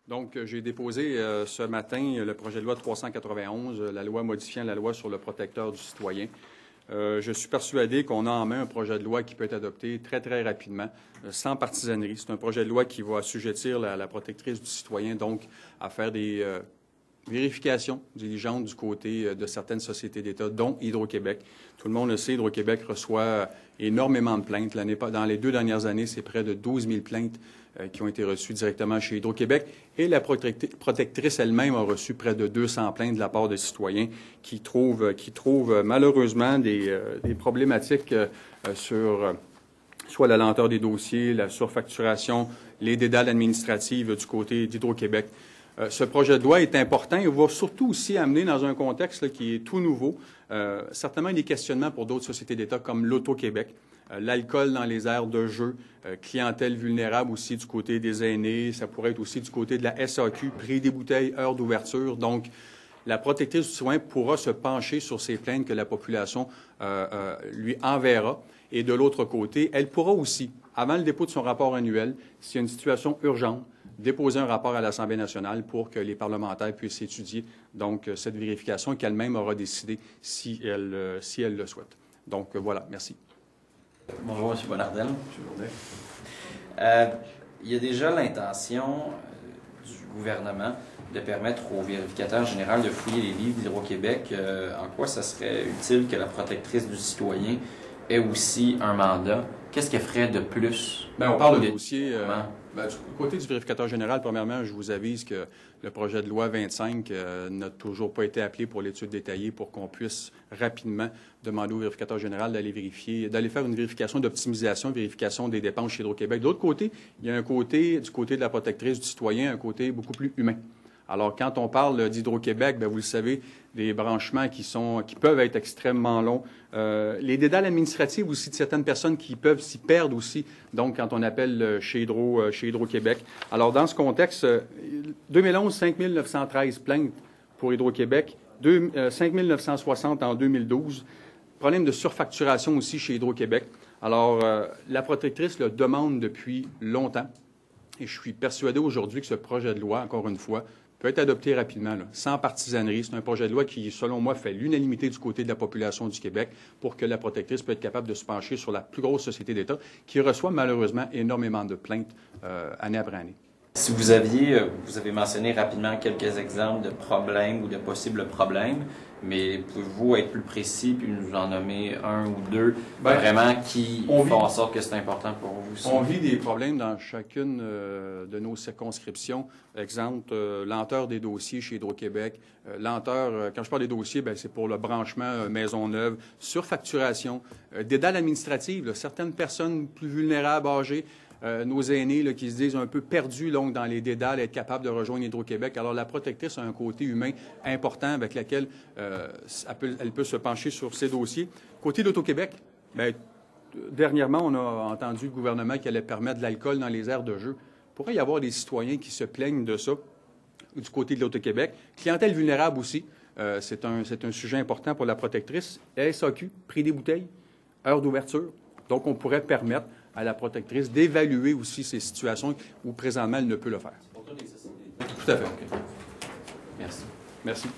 Donc, j'ai déposé ce matin le projet de loi 391, la loi modifiant la loi sur le protecteur du citoyen. Je suis persuadé qu'on a en main un projet de loi qui peut être adopté très, très rapidement, sans partisanerie. C'est un projet de loi qui va assujettir la protectrice du citoyen, donc, à faire des vérifications diligentes du côté de certaines sociétés d'État, dont Hydro-Québec. Tout le monde le sait, Hydro-Québec reçoit énormément de plaintes. Dans les 2 dernières années, c'est près de 12 000 plaintes qui ont été reçues directement chez Hydro-Québec. Et la protectrice elle-même a reçu près de 200 plaintes de la part de citoyens qui trouvent malheureusement des problématiques sur soit la lenteur des dossiers, la surfacturation, les dédales administratives du côté d'Hydro-Québec. Ce projet de loi est important et va surtout aussi amener dans un contexte là, qui est tout nouveau, certainement des questionnements pour d'autres sociétés d'État comme l'Auto-Québec, l'alcool dans les aires de jeu, clientèle vulnérable aussi du côté des aînés, ça pourrait être aussi du côté de la SAQ, prix des bouteilles, heure d'ouverture. Donc, la protectrice du citoyen pourra se pencher sur ces plaintes que la population lui enverra. Et de l'autre côté, elle pourra aussi, avant le dépôt de son rapport annuel, s'il y a une situation urgente, déposer un rapport à l'Assemblée nationale pour que les parlementaires puissent étudier donc cette vérification et qu'elle-même aura décidé si elle le souhaite. Donc voilà, merci. Bonjour, M. Bonardel. Il y a déjà l'intention du gouvernement de permettre au vérificateur général de fouiller les livres d'Hydro-Québec. En quoi ça serait utile que la protectrice du citoyen ait aussi un mandat? Qu'est-ce qu'elle ferait de plus? Bien, on parle de dossier. Du côté du vérificateur général, premièrement, je vous avise que le projet de loi 25 n'a toujours pas été appelé pour l'étude détaillée pour qu'on puisse rapidement demander au vérificateur général d'aller vérifier, d'aller faire une vérification d'optimisation, vérification des dépenses chez Hydro-Québec. De l'autre côté, il y a un côté, du côté de la protectrice du citoyen, un côté beaucoup plus humain. Alors, quand on parle d'Hydro-Québec, bien, vous le savez, des branchements qui peuvent être extrêmement longs. Les dédales administratives aussi de certaines personnes qui peuvent s'y perdre aussi, donc quand on appelle chez Hydro-Québec. Alors, dans ce contexte, 2011, 5 913 plaintes pour Hydro-Québec, 5 960 en 2012. Problème de surfacturation aussi chez Hydro-Québec. Alors, la protectrice le demande depuis longtemps. Et je suis persuadé aujourd'hui que ce projet de loi, encore une fois, peut être adopté rapidement, là, sans partisanerie. C'est un projet de loi qui, selon moi, fait l'unanimité du côté de la population du Québec pour que la protectrice puisse être capable de se pencher sur la plus grosse société d'État qui reçoit malheureusement énormément de plaintes année après année. Si vous avez mentionné rapidement quelques exemples de problèmes ou de possibles problèmes, mais pouvez-vous être plus précis puis nous en nommer un ou deux vraiment qui font en sorte que c'est important pour vous aussi? On vit des problèmes dans chacune de nos circonscriptions. Exemple, lenteur des dossiers chez Hydro-Québec. Lenteur, quand je parle des dossiers, c'est pour le branchement Maisonneuve. Surfacturation. Dédales administratives. Certaines personnes plus vulnérables, âgées, nos aînés là, qui se disent un peu perdus donc, dans les dédales, être capables de rejoindre Hydro-Québec. Alors, la protectrice a un côté humain important avec lequel elle peut se pencher sur ces dossiers. Côté d'Auto-Québec, dernièrement, on a entendu le gouvernement qui allait permettre de l'alcool dans les aires de jeu. Il pourrait y avoir des citoyens qui se plaignent de ça du côté de l'Auto-Québec. Clientèle vulnérable aussi, c'est un sujet important pour la protectrice. SAQ, prix des bouteilles, heure d'ouverture. Donc, on pourrait permettre à la protectrice d'évaluer aussi ces situations où présentement elle ne peut le faire. Pour toutes les sociétés. Tout à fait. Okay. Merci. Merci.